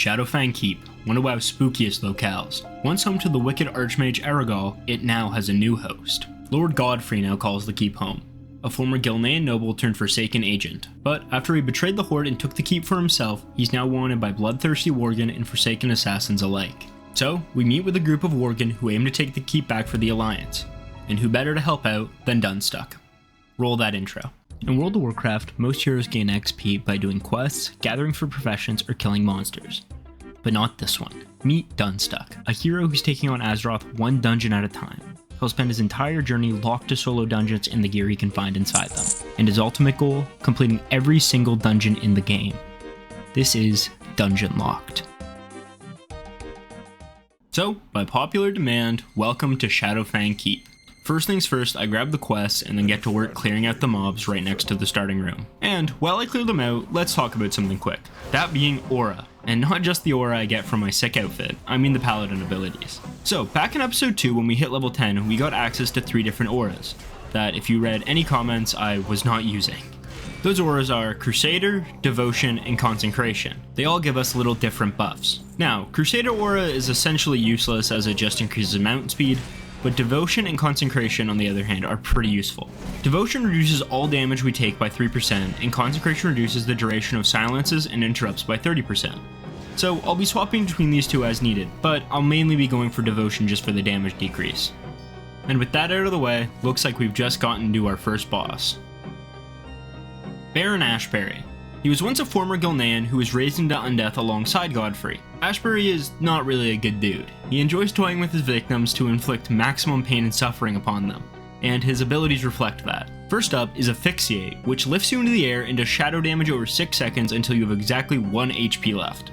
Shadowfang Keep, one of WoW's spookiest locales. Once home to the wicked Archmage Aragal, it now has a new host. Lord Godfrey now calls the keep home, a former Gilnean noble turned Forsaken agent. But after he betrayed the Horde and took the keep for himself, he's now wanted by bloodthirsty Worgen and Forsaken assassins alike. So, we meet with a group of Worgen who aim to take the keep back for the Alliance. And who better to help out than Dunstuck? Roll that intro. In World of Warcraft, most heroes gain XP by doing quests, gathering for professions, or killing monsters. But not this one. Meet Dunstuck, a hero who's taking on Azeroth one dungeon at a time. He'll spend his entire journey locked to solo dungeons and the gear he can find inside them. And his ultimate goal, completing every single dungeon in the game. This is Dungeonlocked. So, by popular demand, welcome to Shadowfang Keep. First things first, I grab the quests and then get to work clearing out the mobs right next to the starting room. And while I clear them out, let's talk about something quick. That being aura. And not just the aura I get from my sick outfit, I mean the paladin abilities. So, back in episode 2 when we hit level 10, we got access to 3 different auras, that if you read any comments I was not using. Those auras are Crusader, Devotion, and Consecration. They all give us little different buffs. Now, Crusader aura is essentially useless as it just increases mountain speed, but Devotion and Consecration, on the other hand, are pretty useful. Devotion reduces all damage we take by 3%, and Consecration reduces the duration of silences and interrupts by 30%. So I'll be swapping between these two as needed, but I'll mainly be going for Devotion just for the damage decrease. And with that out of the way, looks like we've just gotten to our first boss. Baron Ashbury. He was once a former Gilnean who was raised into undeath alongside Godfrey. Ashbury is not really a good dude. He enjoys toying with his victims to inflict maximum pain and suffering upon them, and his abilities reflect that. First up is Asphyxiate, which lifts you into the air and does shadow damage over 6 seconds until you have exactly 1 HP left.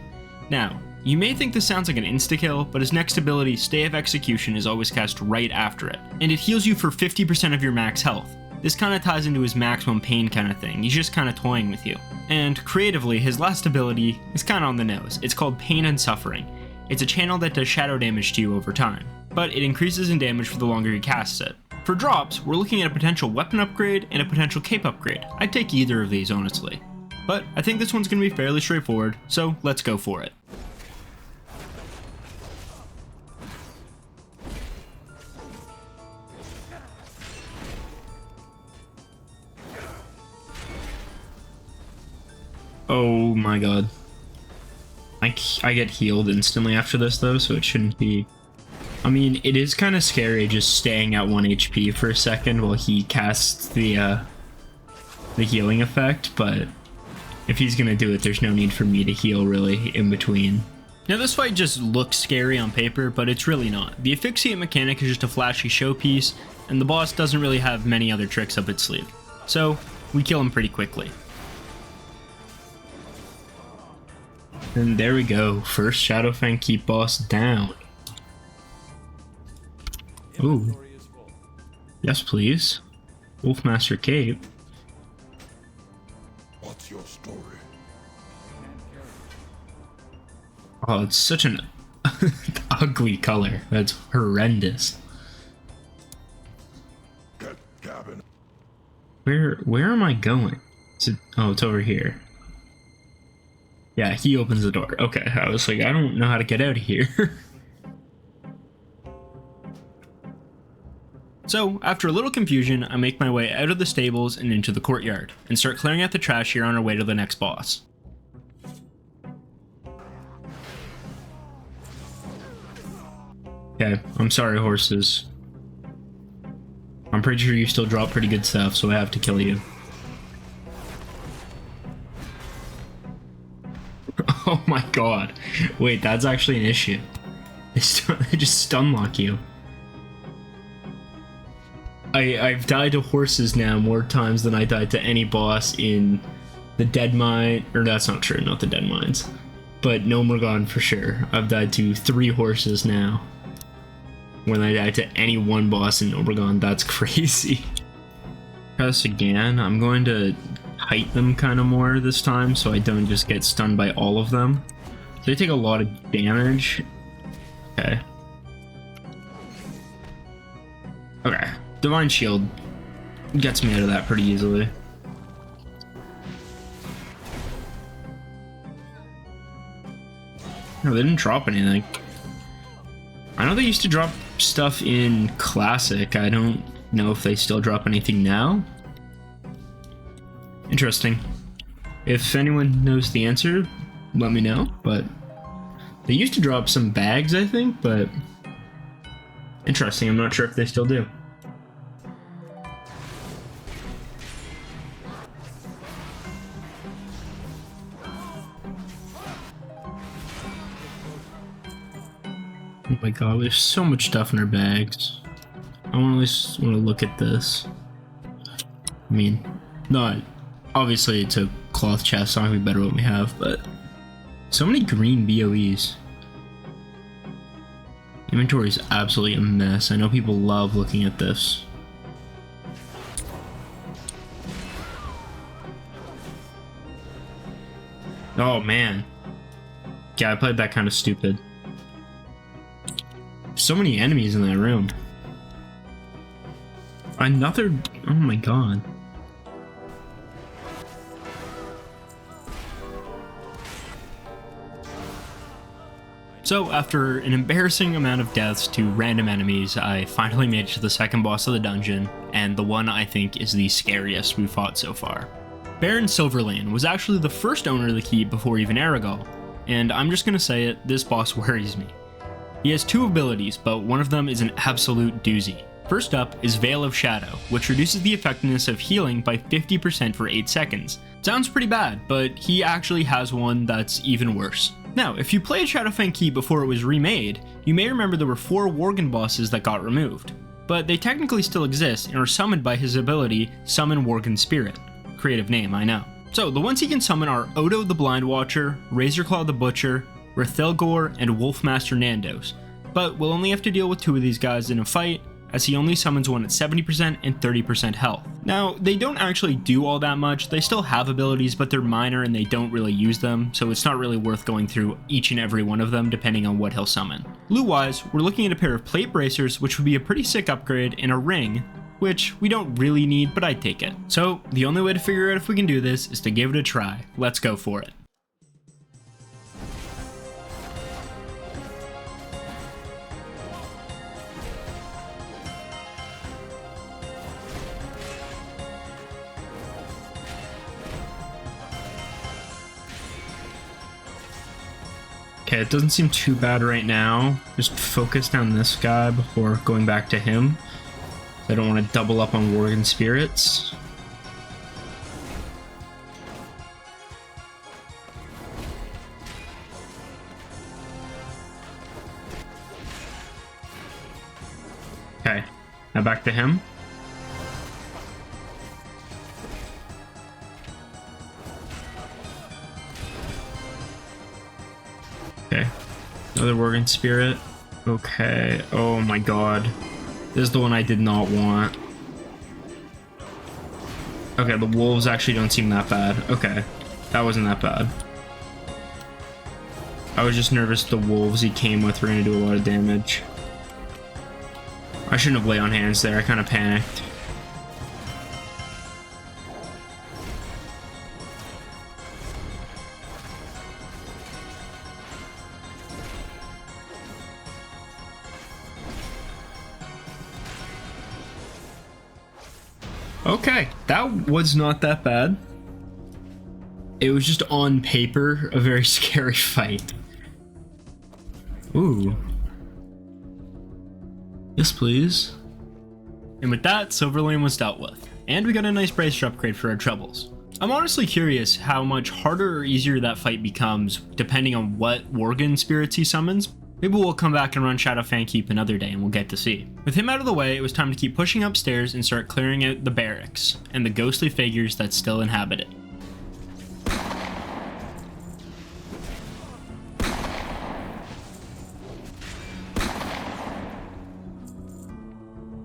Now, you may think this sounds like an insta-kill, but his next ability, Stay of Execution, is always cast right after it, and it heals you for 50% of your max health. This kinda ties into his maximum pain kinda thing, he's just kinda toying with you. And creatively, his last ability is kinda on the nose. It's called Pain and Suffering. It's a channel that does shadow damage to you over time, but it increases in damage for the longer he casts it. For drops, we're looking at a potential weapon upgrade and a potential cape upgrade. I'd take either of these, honestly. But I think this one's gonna be fairly straightforward, so let's go for it. Oh my god. I get healed instantly after this though, so it shouldn't be... I mean, it is kind of scary just staying at 1 HP for a second while he casts the healing effect, but if he's gonna do it, there's no need for me to heal really in between. Now this fight just looks scary on paper, but it's really not. The Asphyxiate mechanic is just a flashy showpiece, and the boss doesn't really have many other tricks up its sleeve. So, we kill him pretty quickly. And there we go, first Shadowfang Keep boss down. Ooh. Yes, please. Wolfmaster Cape. What's your story? Oh, it's such an ugly color. That's horrendous. Get cabin. Where am I going? Oh, it's over here. Yeah, he opens the door. Okay, I was like, I don't know how to get out of here. So, after a little confusion, I make my way out of the stables and into the courtyard, and start clearing out the trash here on our way to the next boss. Okay, I'm sorry, horses. I'm pretty sure you still drop pretty good stuff, so I have to kill you. Oh my god. Wait, that's actually an issue. They just stun lock you. I've died to horses now more times than I died to any boss in the Dead Mine. Or that's not true, not the Dead Mines. But No Morgon for sure. I've died to 3 horses now. When I died to any one boss in No Morgon, that's crazy. Try this again. I'm going to height them kind of more this time so I don't just get stunned by all of them. So they take a lot of damage. Okay. Okay. Divine Shield gets me out of that pretty easily. No, they didn't drop anything. I know they used to drop stuff in Classic. I don't know if they still drop anything now. Interesting. If anyone knows the answer, let me know, but they used to drop some bags, I think, but interesting. I'm not sure if they still do. Oh my god, there's so much stuff in our bags. I just want to look at this. I mean, not obviously it's a cloth chest, so I'm gonna be better what we have, but so many green BOEs. Inventory is absolutely a mess. I know people love looking at this. Oh man. Yeah, I played that kind of stupid. So many enemies in that room. Another... oh my god. So after an embarrassing amount of deaths to random enemies, I finally made it to the second boss of the dungeon, and the one I think is the scariest we've fought so far. Baron Silverlane was actually the first owner of the keep before even Aragal, and I'm just gonna say it, this boss worries me. He has two abilities, but one of them is an absolute doozy. First up is Veil of Shadow, which reduces the effectiveness of healing by 50% for 8 seconds. Sounds pretty bad, but he actually has one that's even worse. Now, if you played Shadowfang Keep before it was remade, you may remember there were 4 Worgen bosses that got removed. But they technically still exist and are summoned by his ability, Summon Worgen Spirit. Creative name, I know. So, the ones he can summon are Odo the Blind Watcher, Razorclaw the Butcher, Rathilgor, and Wolfmaster Nandos. But we'll only have to deal with 2 of these guys in a fight, as he only summons one at 70% and 30% health. Now, they don't actually do all that much, they still have abilities, but they're minor and they don't really use them, so it's not really worth going through each and every one of them depending on what he'll summon. Loot-wise, we're looking at a pair of plate bracers, which would be a pretty sick upgrade, and a ring, which we don't really need, but I'd take it. So, the only way to figure out if we can do this is to give it a try. Let's go for it. Okay, it doesn't seem too bad right now. Just focused on this guy before going back to him. I don't want to double up on Worgen Spirits. Okay, now back to him. Okay, another Worgen Spirit. Okay, oh my god. This is the one I did not want. Okay, the wolves actually don't seem that bad. Okay, that wasn't that bad. I was just nervous the wolves he came with were going to do a lot of damage. I shouldn't have laid on hands there, I kind of panicked. Okay, that was not that bad. It was just on paper a very scary fight. Ooh. Yes, please. And with that, Silverlane was dealt with, and we got a nice bracer upgrade for our troubles. I'm honestly curious how much harder or easier that fight becomes depending on what Worgen spirits he summons. Maybe we'll come back and run Shadowfang Keep another day and we'll get to see. With him out of the way, it was time to keep pushing upstairs and start clearing out the barracks and the ghostly figures that still inhabit it.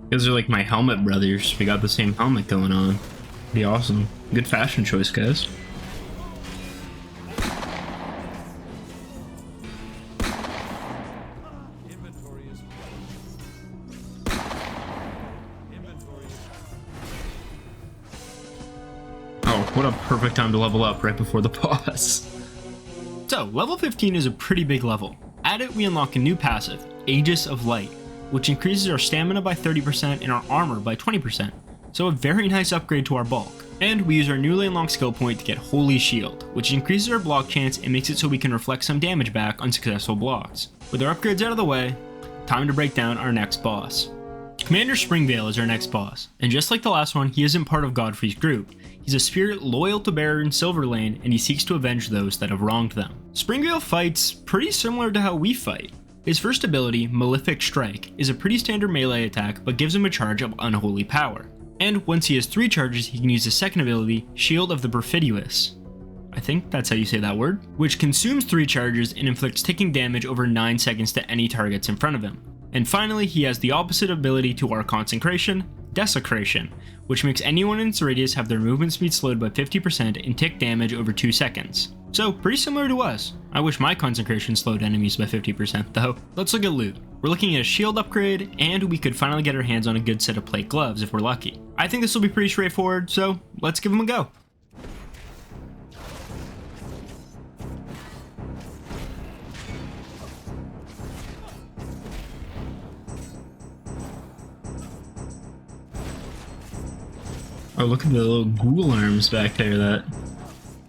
These are like my helmet brothers. We got the same helmet going on. Pretty awesome. Good fashion choice, guys. What a perfect time to level up right before the boss. So So, level 15 is a pretty big level. At it, we unlock a new passive, Aegis of Light, which increases our stamina by 30% and our armor by 20%, so a very nice upgrade to our bulk. And we use our newly unlocked skill point to get Holy Shield, which increases our block chance and makes it so we can reflect some damage back on successful blocks. With our upgrades out of the way, time to break down our next boss. Commander Springvale is our next boss, and just like the last one, he isn't part of Godfrey's group. He's a spirit loyal to Baron Silverlane, and he seeks to avenge those that have wronged them. Springvale fights pretty similar to how we fight. His first ability, Malefic Strike, is a pretty standard melee attack but gives him a charge of unholy power. And once he has 3 charges, he can use his second ability, Shield of the Perfidious. I think that's how you say that word, which consumes 3 charges and inflicts ticking damage over 9 seconds to any targets in front of him. And finally, he has the opposite ability to our Consecration, Desecration, which makes anyone in its radius have their movement speed slowed by 50% and tick damage over 2 seconds. So, pretty similar to us. I wish my Consecration slowed enemies by 50% though. Let's look at loot. We're looking at a shield upgrade, and we could finally get our hands on a good set of plate gloves if we're lucky. I think this will be pretty straightforward, so let's give them a go. Oh, look at the little ghoul arms back there that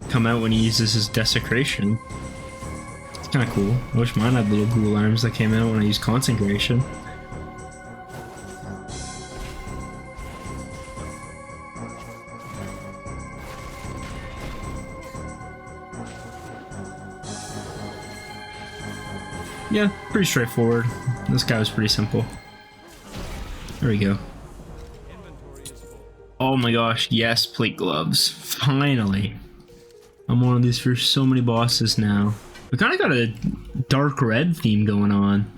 come out when he uses his Desecration. It's kind of cool. I wish mine had little ghoul arms that came out when I use Consecration. Yeah, pretty straightforward. This guy was pretty simple. There we go. Oh my gosh, yes, plate gloves. Finally. I'm one of these for so many bosses now. We kind of got a dark red theme going on.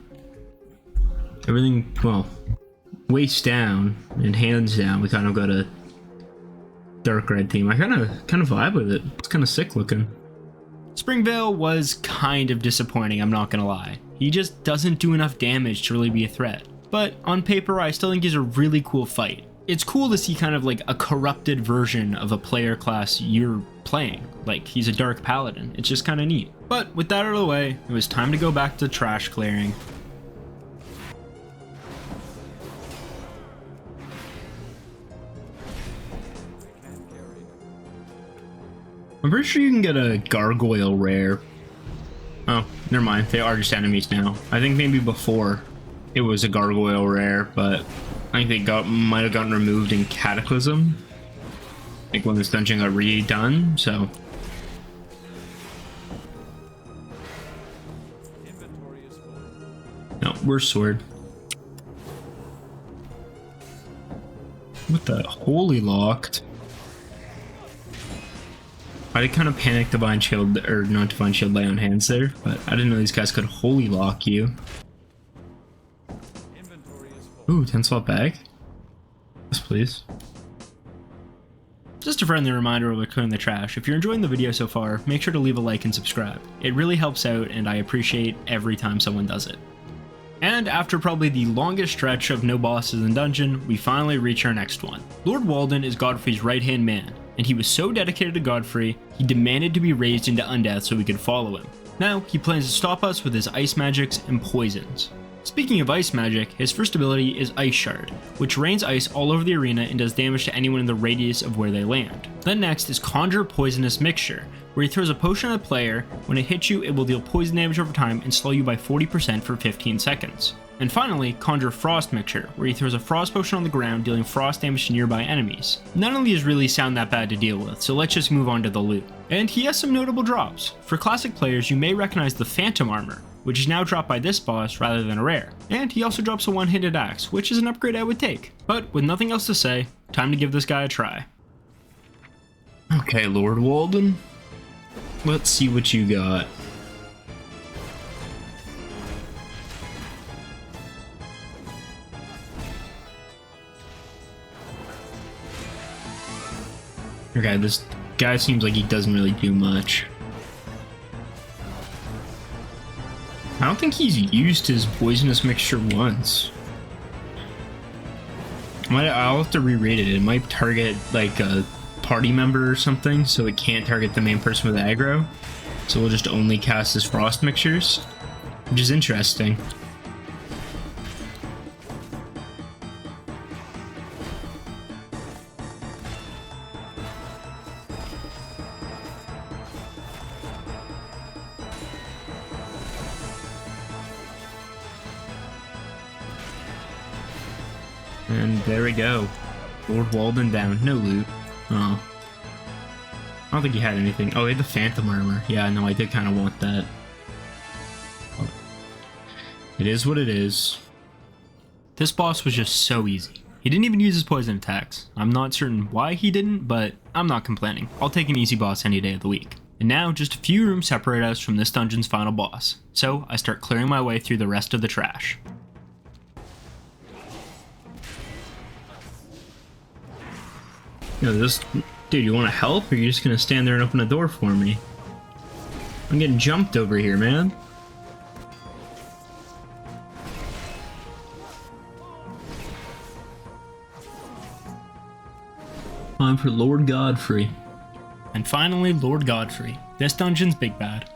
Everything, well, waist down and hands down, we kind of got a dark red theme. I kind of vibe with it. It's kind of sick looking. Springvale was kind of disappointing, I'm not gonna lie. He just doesn't do enough damage to really be a threat. But on paper, I still think he's a really cool fight. It's cool to see kind of like a corrupted version of a player class you're playing. Like, he's a dark paladin. It's just kind of neat. But with that out of the way, it was time to go back to trash clearing. I'm pretty sure you can get a gargoyle rare. Oh, never mind. They are just enemies now. I think maybe before it was a gargoyle rare, but I think they might have gotten removed in Cataclysm, like when this dungeon got redone, so. No, we're sword. What the? Holy Locked. I did kind of panic Divine Shield, or not Divine Shield, lay on hands there, but I didn't know these guys could Holy Lock you. Ooh, 10 slot bag? Yes, please. Just a friendly reminder while we're clearing the trash, if you're enjoying the video so far, make sure to leave a like and subscribe. It really helps out, and I appreciate every time someone does it. And after probably the longest stretch of no bosses in dungeon, we finally reach our next one. Lord Walden is Godfrey's right-hand man, and he was so dedicated to Godfrey, he demanded to be raised into undeath so we could follow him. Now, he plans to stop us with his ice magics and poisons. Speaking of ice magic, his first ability is Ice Shard, which rains ice all over the arena and does damage to anyone in the radius of where they land. Then next is Conjure Poisonous Mixture, where he throws a potion at a player. When it hits you, it will deal poison damage over time and slow you by 40% for 15 seconds. And finally, Conjure Frost Mixture, where he throws a frost potion on the ground, dealing frost damage to nearby enemies. None of these really sound that bad to deal with, so let's just move on to the loot. And he has some notable drops. For classic players, you may recognize the Phantom Armor, which is now dropped by this boss rather than a rare. And he also drops a one-handed axe, which is an upgrade I would take. But with nothing else to say, time to give this guy a try. Okay, Lord Walden. Let's see what you got. Okay, this guy seems like he doesn't really do much. I don't think he's used his poisonous mixture once. I'll have to reread it. It might target like a party member or something, so it can't target the main person with aggro. So we'll just only cast his frost mixtures, which is interesting. And there we go. Lord Walden down. No loot. Oh. I don't think he had anything. Oh, he had the Phantom Armor. Yeah, no, I did kind of want that. It is what it is. This boss was just so easy. He didn't even use his poison attacks. I'm not certain why he didn't, but I'm not complaining. I'll take an easy boss any day of the week. And now, just a few rooms separate us from this dungeon's final boss. So, I start clearing my way through the rest of the trash. Yo, dude, you want to help, or are you just gonna stand there and open a door for me? I'm getting jumped over here, man. Time for Lord Godfrey. And finally, Lord Godfrey. This dungeon's big bad.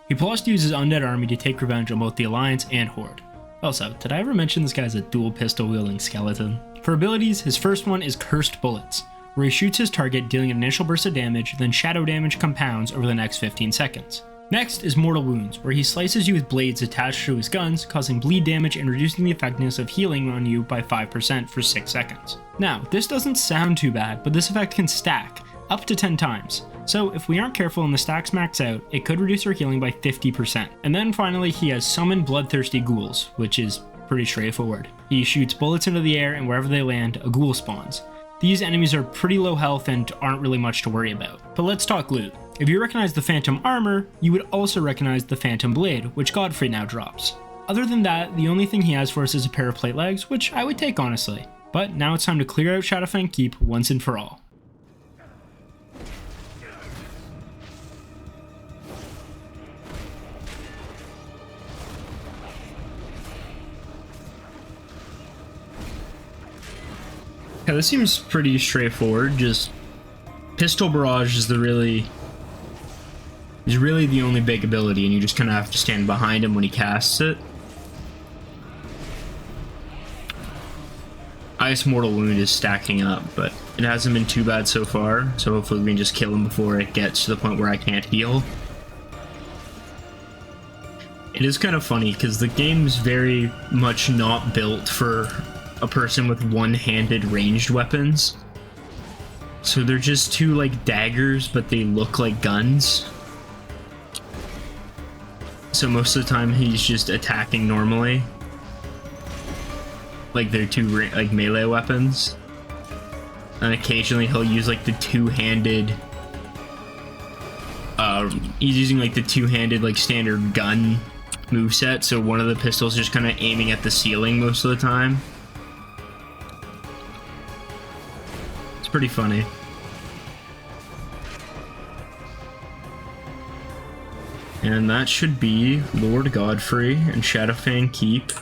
He plots to use his undead army to take revenge on both the Alliance and Horde. Also, did I ever mention this guy's a dual pistol wielding skeleton? For abilities, his first one is Cursed Bullets, where he shoots his target dealing an initial burst of damage, then shadow damage compounds over the next 15 seconds. Next is Mortal Wounds, where he slices you with blades attached to his guns, causing bleed damage and reducing the effectiveness of healing on you by 5% for 6 seconds. Now, this doesn't sound too bad, but this effect can stack, up to 10 times. So if we aren't careful and the stacks max out, it could reduce our healing by 50%. And then finally, he has Summon Bloodthirsty Ghouls, which is pretty straightforward. He shoots bullets into the air, and wherever they land, a ghoul spawns. These enemies are pretty low health and aren't really much to worry about. But let's talk loot. If you recognize the Phantom Armor, you would also recognize the Phantom Blade, which Godfrey now drops. Other than that, the only thing he has for us is a pair of plate legs, which I would take honestly. But now it's time to clear out Shadowfang Keep once and for all. Yeah, this seems pretty straightforward. Just Pistol Barrage is really the only big ability, and you just kind of have to stand behind him when he casts it. Ice Mortal Wound is stacking up, but it hasn't been too bad so far, so hopefully we can just kill him before it gets to the point where I can't heal. It is kind of funny, because the game's very much not built for a person with one-handed ranged weapons. So they're just two, like, daggers, but they look like guns. So most of the time he's just attacking normally. Like they're two, like, melee weapons. And occasionally he'll use, like, the two-handed... he's using, like, the two-handed, like, standard gun moveset, so one of the pistols is just kind of aiming at the ceiling most of the time. It's pretty funny. And that should be Lord Godfrey and Shadowfang Keep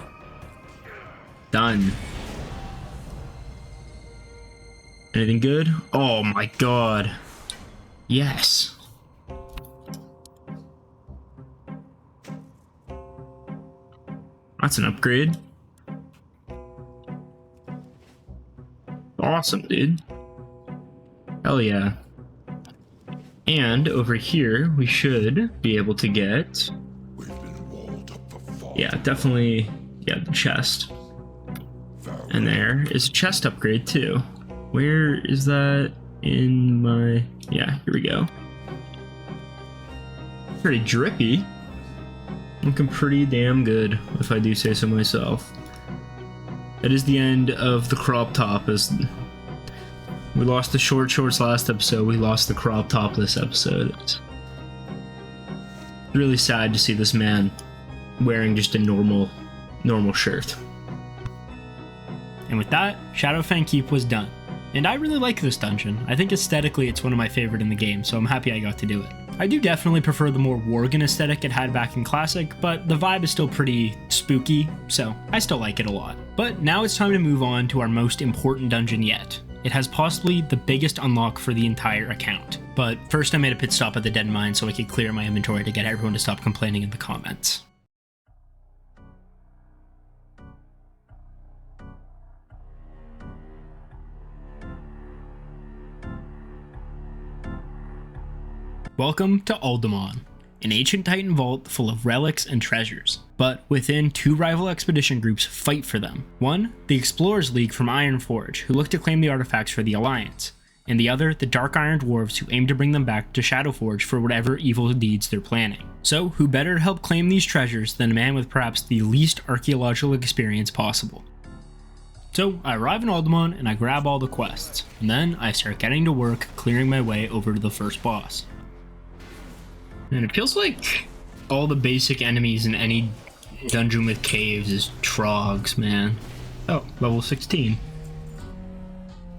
done. Anything good? Oh my god. Yes. That's an upgrade. Awesome, dude. Hell yeah. And over here, we should be able to get... We've been walled up for far. Yeah, definitely. Yeah, the chest. And there is a chest upgrade too. Where is that in my... Yeah, here we go. Pretty drippy. Looking pretty damn good, if I do say so myself. That is the end of the crop top. As we lost the shorts last episode, we lost the crop top this episode. It's really sad to see this man wearing just a normal shirt. And with that, Shadowfang Keep was done. And I really like this dungeon. I think aesthetically it's one of my favorite in the game, so I'm happy I got to do it. I do definitely prefer the more Worgen aesthetic it had back in Classic, but the vibe is still pretty spooky, so I still like it a lot. But now it's time to move on to our most important dungeon yet, it has possibly the biggest unlock for the entire account. But first I made a pit stop at the dead mine so I could clear my inventory to get everyone to stop complaining in the comments. Welcome to Uldaman, an ancient titan vault full of relics and treasures. But within, two rival expedition groups fight for them. One, the Explorers League from Ironforge, who look to claim the artifacts for the Alliance, and the other, the Dark Iron Dwarves, who aim to bring them back to Shadowforge for whatever evil deeds they're planning. So, who better to help claim these treasures than a man with perhaps the least archaeological experience possible? So, I arrive in Uldaman and I grab all the quests, and then I start getting to work clearing my way over to the first boss. And it feels like all the basic enemies in any dungeon with caves is trogs, man. Oh, level 16.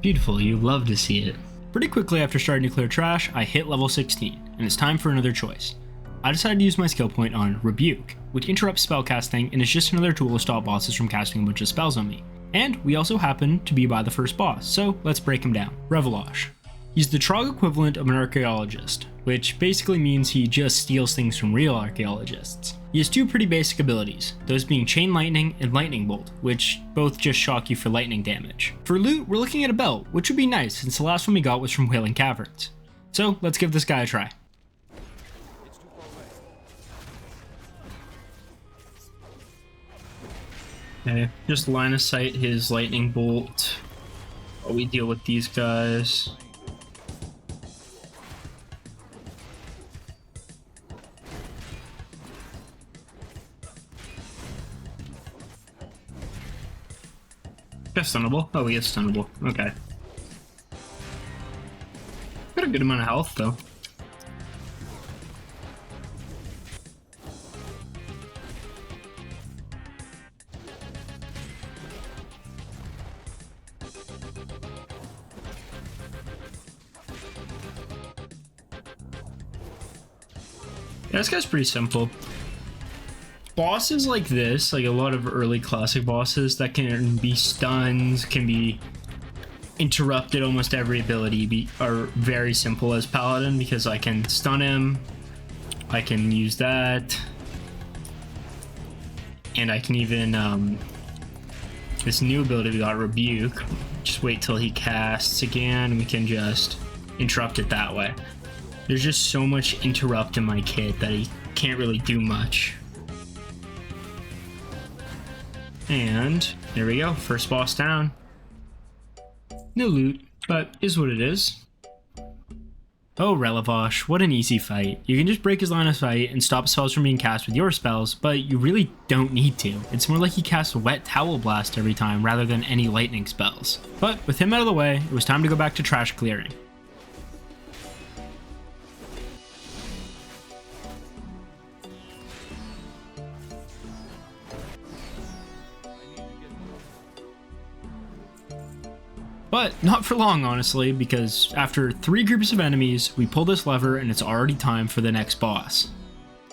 Beautiful, you love to see it. Pretty quickly after starting to clear trash, I hit level 16, and it's time for another choice. I decided to use my skill point on Rebuke, which interrupts spellcasting and is just another tool to stop bosses from casting a bunch of spells on me. And we also happen to be by the first boss, so let's break him down. Revelage. He's the trog equivalent of an archaeologist, which basically means he just steals things from real archaeologists. He has two pretty basic abilities, those being Chain Lightning and Lightning Bolt, which both just shock you for lightning damage. For loot, we're looking at a belt, which would be nice since the last one we got was from Wailing Caverns. So let's give this guy a try. Okay, just line of sight his Lightning Bolt while we deal with these guys. That's stunnable. Oh, he is stunnable. Okay. Got a good amount of health, though. Yeah, this guy's pretty simple. Bosses like this, like a lot of early classic bosses that can be stuns, can be interrupted, almost every ability are very simple as Paladin because I can stun him, I can use that, and I can even, this new ability we got, Rebuke, just wait till he casts again, we can just interrupt it that way. There's just so much interrupt in my kit that he can't really do much. And there we go, first boss down. No loot, but is what it is. Oh, Relevage, what an easy fight. You can just break his line of sight and stop spells from being cast with your spells, but you really don't need to. It's more like he casts a Wet Towel Blast every time rather than any lightning spells. But with him out of the way, it was time to go back to trash clearing. But not for long, honestly, because after 3 groups of enemies, we pull this lever and it's already time for the next boss.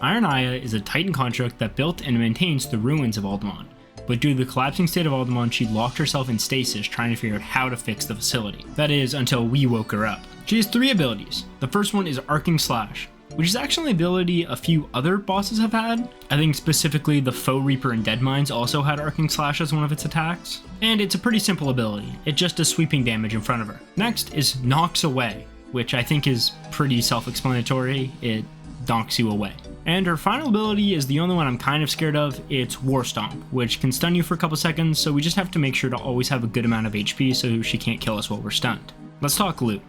Iron Aya is a titan construct that built and maintains the ruins of Uldaman, but due to the collapsing state of Uldaman, she locked herself in stasis trying to figure out how to fix the facility. That is, until we woke her up. She has 3 abilities. The first one is Arcing Slash, which is actually an ability a few other bosses have had. I think specifically the Foe Reaper and Deadmines also had Arcing Slash as one of its attacks. And it's a pretty simple ability, it just does sweeping damage in front of her. Next is Knocks Away, which I think is pretty self-explanatory, it knocks you away. And her final ability is the only one I'm kind of scared of, it's War Stomp, which can stun you for a couple seconds, so we just have to make sure to always have a good amount of HP so she can't kill us while we're stunned. Let's talk loot.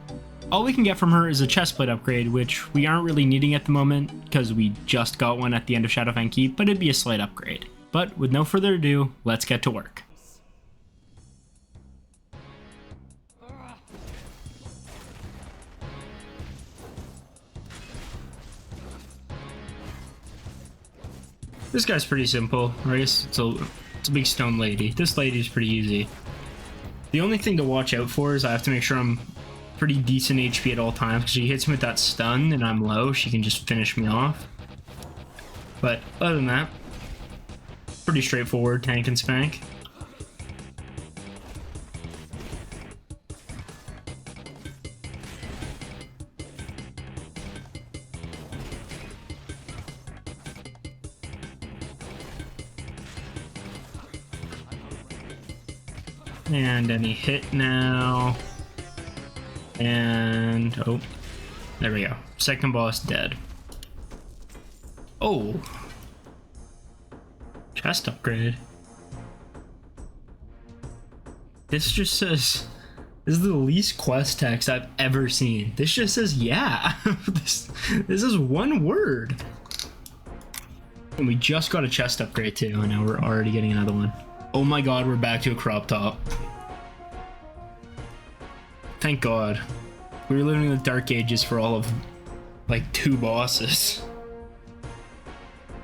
All we can get from her is a chestplate upgrade, which we aren't really needing at the moment, because we just got one at the end of Shadowfang Keep, but it'd be a slight upgrade. But with no further ado, let's get to work. This guy's pretty simple, I guess it's a big stone lady. This lady's pretty easy. The only thing to watch out for is I have to make sure I'm pretty decent HP at all times, because she hits me with that stun and I'm low, she can just finish me off. But other than that, pretty straightforward tank and spank. And any hit now. And oh, there we go. Second boss dead. Oh, chest upgrade. This just says, this is the least quest text I've ever seen. This just says, yeah. this is one word. And we just got a chest upgrade too, and now we're already getting another one. Oh my god, we're back to a crop top. Thank god. We were living in the dark ages for all of, like, 2 bosses.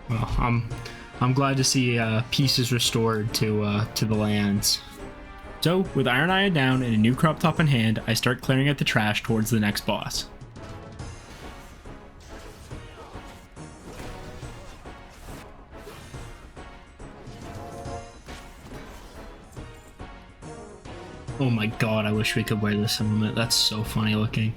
Well, I'm glad to see pieces restored to the lands. So, with Iron Eye down and a new crop top in hand, I start clearing out the trash towards the next boss. Oh my god, I wish we could wear this helmet. That's so funny looking.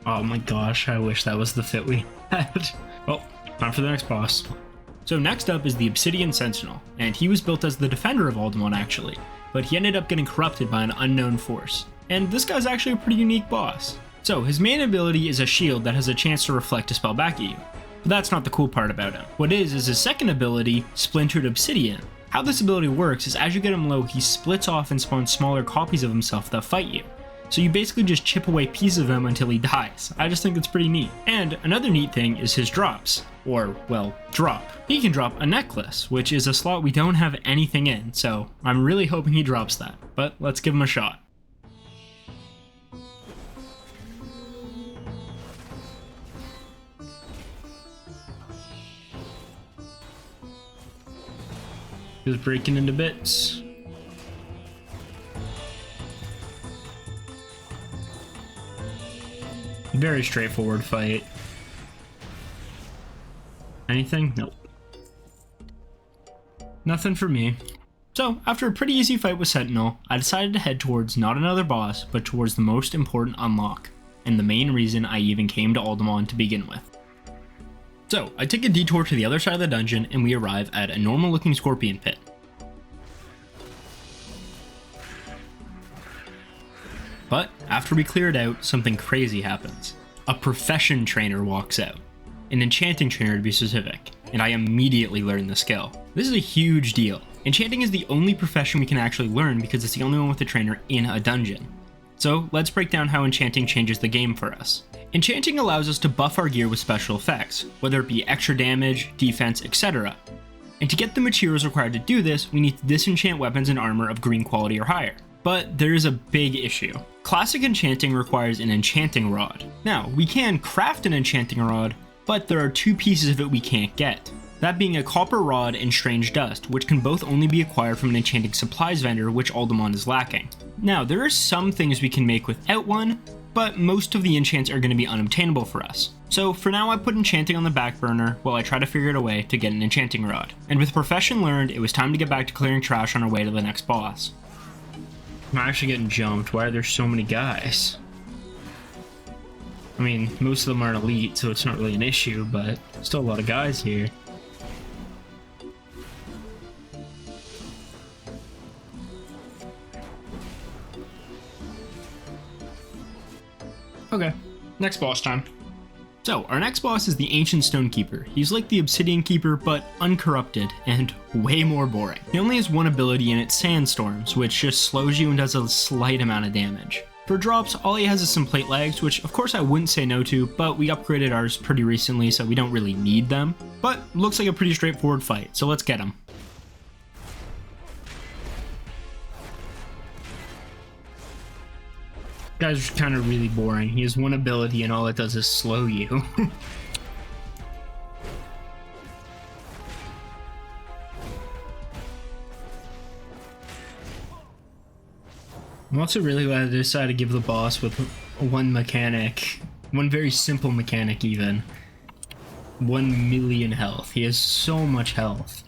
Oh my gosh, I wish that was the fit we had. Well, time for the next boss. So next up is the Obsidian Sentinel, and he was built as the defender of Uldaman actually, but he ended up getting corrupted by an unknown force. And this guy's actually a pretty unique boss. So his main ability is a shield that has a chance to reflect a spell back at you. But that's not the cool part about him. What is his second ability, Splintered Obsidian. How this ability works is as you get him low, he splits off and spawns smaller copies of himself that fight you. So you basically just chip away pieces of him until he dies. I just think it's pretty neat. And another neat thing is his drops. Or, well, drop. He can drop a necklace, which is a slot we don't have anything in, so I'm really hoping he drops that. But let's give him a shot. Just breaking into bits. Very straightforward fight. Anything? Nope. Nothing for me. So, after a pretty easy fight with Sentinel, I decided to head towards not another boss, but towards the most important unlock, and the main reason I even came to Uldaman to begin with. So, I take a detour to the other side of the dungeon, and we arrive at a normal looking scorpion pit. But, after we clear it out, something crazy happens. A profession trainer walks out. An enchanting trainer to be specific, and I immediately learn the skill. This is a huge deal. Enchanting is the only profession we can actually learn because it's the only one with a trainer in a dungeon. So let's break down how enchanting changes the game for us. Enchanting allows us to buff our gear with special effects, whether it be extra damage, defense, etc. And to get the materials required to do this, we need to disenchant weapons and armor of green quality or higher. But there is a big issue. Classic enchanting requires an enchanting rod. Now, we can craft an enchanting rod, but there are 2 pieces of it we can't get. That being a copper rod and strange dust, which can both only be acquired from an enchanting supplies vendor, which Uldaman is lacking. Now, there are some things we can make without one, but most of the enchants are going to be unobtainable for us. So for now I put enchanting on the back burner while I try to figure out a way to get an enchanting rod. And with profession learned, it was time to get back to clearing trash on our way to the next boss. I'm actually getting jumped. Why are there so many guys? I mean, most of them aren't elite, so it's not really an issue, but still a lot of guys here. Okay, next boss time. So, our next boss is the Ancient Stonekeeper. He's like the Obsidian Keeper, but uncorrupted, and way more boring. He only has one ability, and it's Sandstorms, which just slows you and does a slight amount of damage. For drops, all he has is some plate legs, which of course I wouldn't say no to, but we upgraded ours pretty recently, so we don't really need them. But looks like a pretty straightforward fight, so let's get him. Guy's kind of really boring. He has one ability and all it does is slow you. I'm also really glad I decided to give the boss with one mechanic. One very simple mechanic even. 1 million health. He has so much health.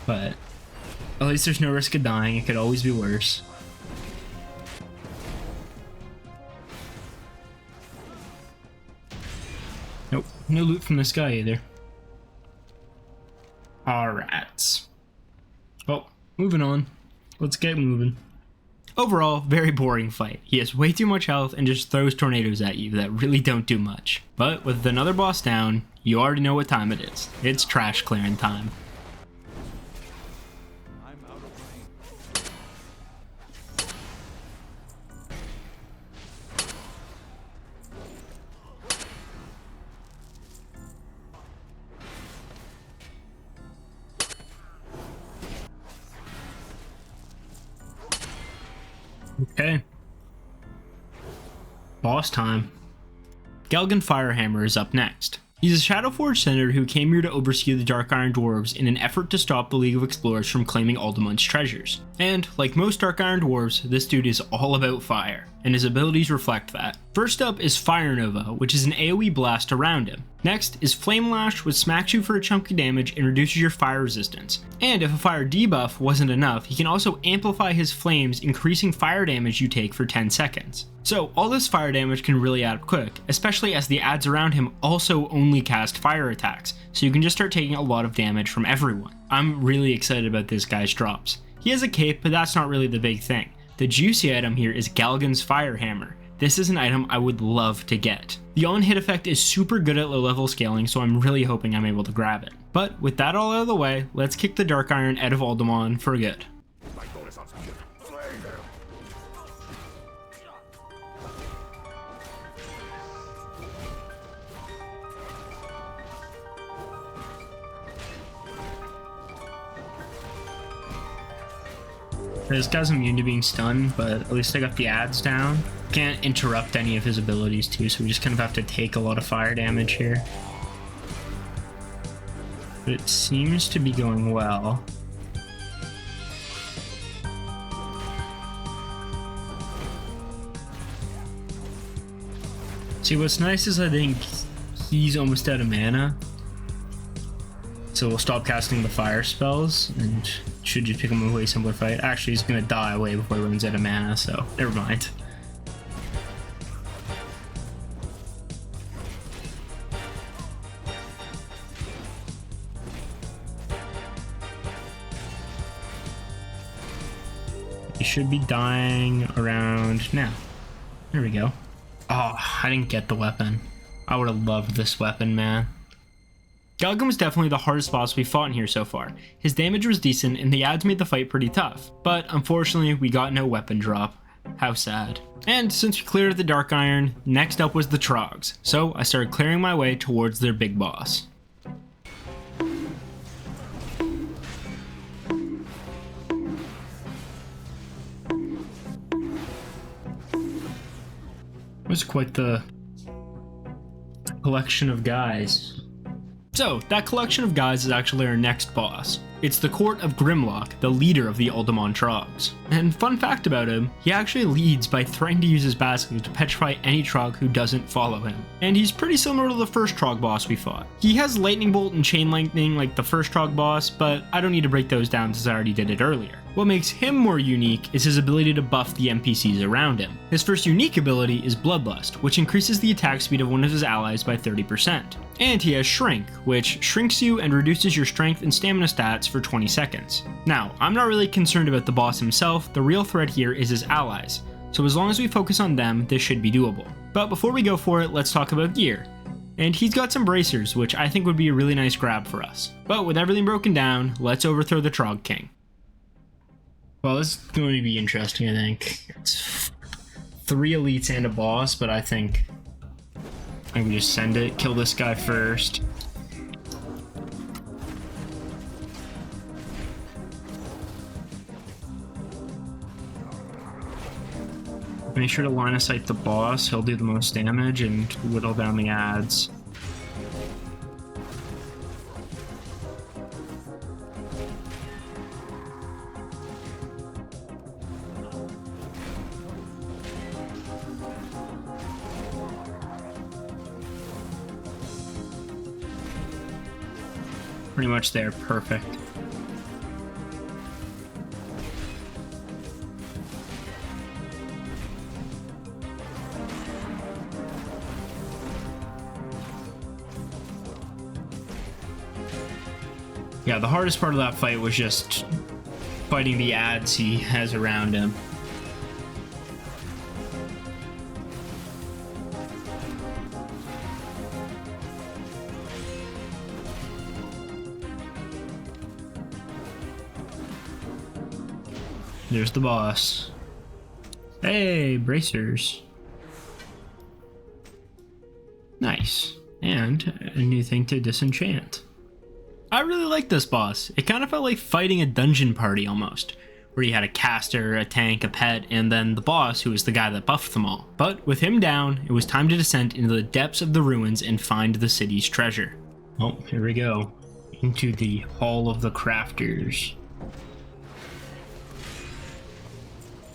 But at least there's no risk of dying. It could always be worse. Nope, no loot from this guy either. Alright. Well, moving on. Let's get moving. Overall, very boring fight. He has way too much health and just throws tornadoes at you that really don't do much. But with another boss down, you already know what time it is. It's trash clearing time. Okay. Boss time. Galgan Firehammer is up next. He's a Shadowforge senator who came here to oversee the Dark Iron Dwarves in an effort to stop the League of Explorers from claiming Uldaman's treasures. And, like most Dark Iron Dwarves, this dude is all about fire, and his abilities reflect that. First up is Fire Nova, which is an AoE blast around him. Next is Flame Lash, which smacks you for a chunk of damage and reduces your fire resistance. And if a fire debuff wasn't enough, he can also amplify his flames, increasing fire damage you take for 10 seconds. So all this fire damage can really add up quick, especially as the adds around him also only cast fire attacks, so you can just start taking a lot of damage from everyone. I'm really excited about this guy's drops. He has a cape, but that's not really the big thing. The juicy item here is Galgan's Firehammer. This is an item I would love to get. The on-hit effect is super good at low-level scaling, so I'm really hoping I'm able to grab it. But with that all out of the way, let's kick the Dark Iron out of Uldaman for good. This guy's immune to being stunned, but at least I got the adds down. Can't interrupt any of his abilities too, so we just kind of have to take a lot of fire damage here. But it seems to be going well. See, what's nice is I think he's almost out of mana. So we'll stop casting the fire spells and should just pick him away simpler fight. Actually, he's gonna die away before he runs out of mana, so never mind. He should be dying around now. There we go. Oh, I didn't get the weapon. I would have loved this weapon, man. Galgan was definitely the hardest boss we fought in here so far. His damage was decent and the adds made the fight pretty tough, but unfortunately we got no weapon drop. How sad. And since we cleared the Dark Iron, next up was the Trogs, so I started clearing my way towards their big boss. It was quite the collection of guys. So, that collection of guys is actually our next boss. It's the Court of Grimlock, the leader of the Uldaman Trogs. And fun fact about him, he actually leads by threatening to use his basilisk to petrify any Trog who doesn't follow him. And he's pretty similar to the first Trog boss we fought. He has Lightning Bolt and Chain Lightning like the first Trog boss, but I don't need to break those down since I already did it earlier. What makes him more unique is his ability to buff the NPCs around him. His first unique ability is Bloodlust, which increases the attack speed of one of his allies by 30%. And he has Shrink, which shrinks you and reduces your strength and stamina stats for 20 seconds. Now, I'm not really concerned about the boss himself, the real threat here is his allies, so as long as we focus on them, this should be doable. But before we go for it, let's talk about gear. And he's got some bracers, which I think would be a really nice grab for us. But with everything broken down, let's overthrow the Trog King. Well, this is going to be interesting, I think. It's 3 elites and a boss, but I think I can just send it, kill this guy first. Make sure to line of sight the boss, he'll do the most damage and whittle down the adds. Pretty much there, perfect. Yeah, the hardest part of that fight was just fighting the ads he has around him. There's the boss. Hey, bracers. Nice. And a new thing to disenchant. I really like this boss. It kind of felt like fighting a dungeon party almost, where you had a caster, a tank, a pet, and then the boss, who was the guy that buffed them all. But with him down, it was time to descend into the depths of the ruins and find the city's treasure. Oh, here we go. Into the Hall of the Crafters.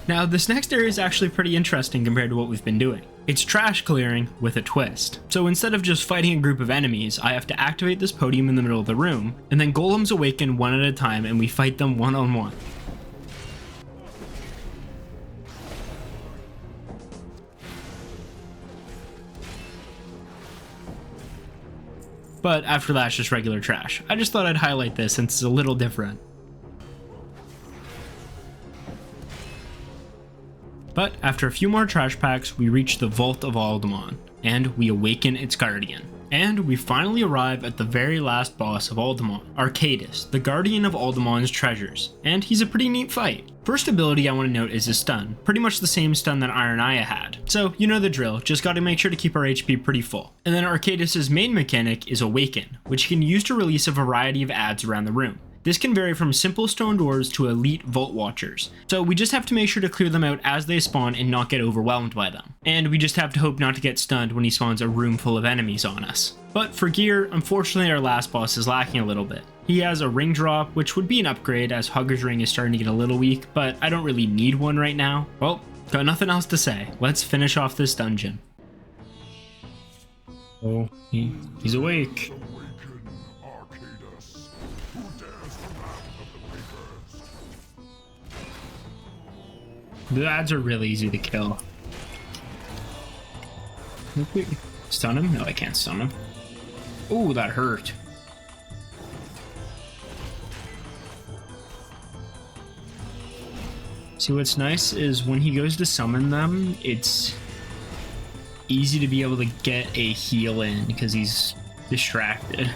Now, this next area is actually pretty interesting compared to what we've been doing. It's trash clearing with a twist. So instead of just fighting a group of enemies, I have to activate this podium in the middle of the room, and then golems awaken one at a time and we fight them one-on-one. But after that, it's just regular trash. I just thought I'd highlight this since it's a little different. But after a few more trash packs, we reach the Vault of Uldaman, and we awaken its guardian. And we finally arrive at the very last boss of Uldaman, Arcadus, the guardian of Uldaman's treasures, and he's a pretty neat fight. First ability I want to note is his stun, pretty much the same stun that Iron Aya had. So you know the drill, just gotta make sure to keep our HP pretty full. And then Arcadus' main mechanic is Awaken, which he can use to release a variety of ads around the room. This can vary from simple stone doors to elite vault watchers, so we just have to make sure to clear them out as they spawn and not get overwhelmed by them. And we just have to hope not to get stunned when he spawns a room full of enemies on us. But for gear, unfortunately our last boss is lacking a little bit. He has a ring drop, which would be an upgrade as Hugger's ring is starting to get a little weak, but I don't really need one right now. Well, got nothing else to say. Let's finish off this dungeon. Oh, he's awake. The ads are really easy to kill. Stun him? No, I can't stun him. Ooh, that hurt. See, what's nice is when he goes to summon them, it's easy to be able to get a heal in because he's distracted.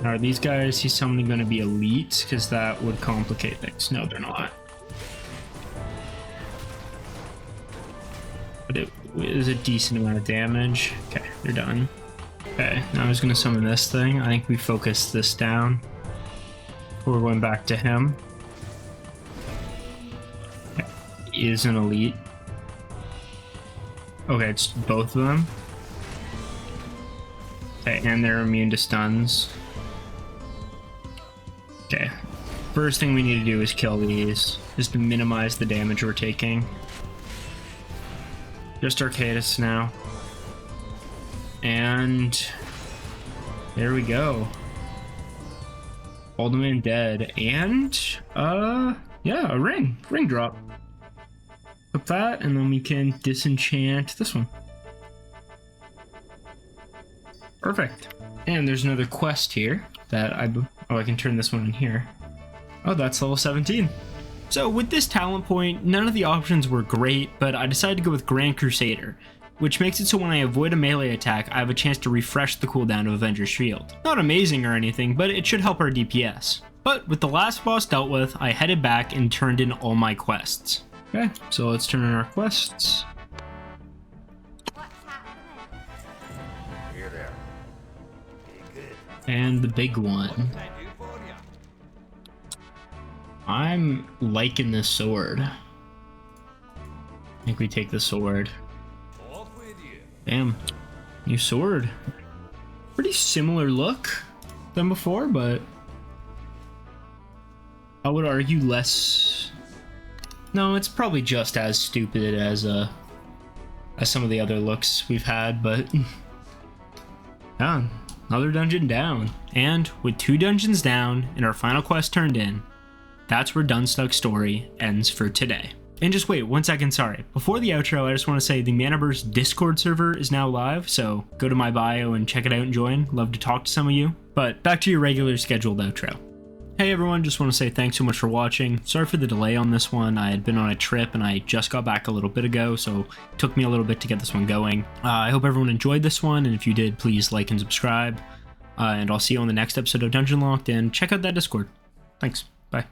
Are these guys he's summoning going to be elites? Because that would complicate things. No, they're not. But it is a decent amount of damage. Okay, they're done. Okay, now I was going to summon this thing. I think we focus this down. We're going back to him. Okay. He is an elite. Okay, it's both of them. Okay, and they're immune to stuns. Okay, first thing we need to do is kill these, just to minimize the damage we're taking. Just Arcadus now. And there we go. Uldaman dead, and yeah, a ring drop. Put that, and then we can disenchant this one. Perfect. And there's another quest here that I can turn this one in here. Oh, that's level 17. So with this talent point, none of the options were great, but I decided to go with Grand Crusader, which makes it so when I avoid a melee attack, I have a chance to refresh the cooldown of Avenger's Shield. Not amazing or anything, but it should help our DPS. But with the last boss dealt with, I headed back and turned in all my quests. Okay, so let's turn in our quests. And the big one. I'm liking this sword. I think we take the sword. Damn. New sword. Pretty similar look than before, but I would argue less. No, it's probably just as stupid as some of the other looks we've had, but yeah. Another dungeon down. And with 2 dungeons down and our final quest turned in, that's where Dunstuck's story ends for today. And just wait 1 second, sorry. Before the outro, I just want to say the Manaburst Discord server is now live, so go to my bio and check it out and join. Love to talk to some of you. But back to your regular scheduled outro. Hey everyone, just want to say thanks so much for watching. Sorry for the delay on this one. I had been on a trip and I just got back a little bit ago, so it took me a little bit to get this one going. I hope everyone enjoyed this one, and if you did, please like and subscribe. And I'll see you on the next episode of Dungeonlocked, and check out that Discord. Thanks. Bye.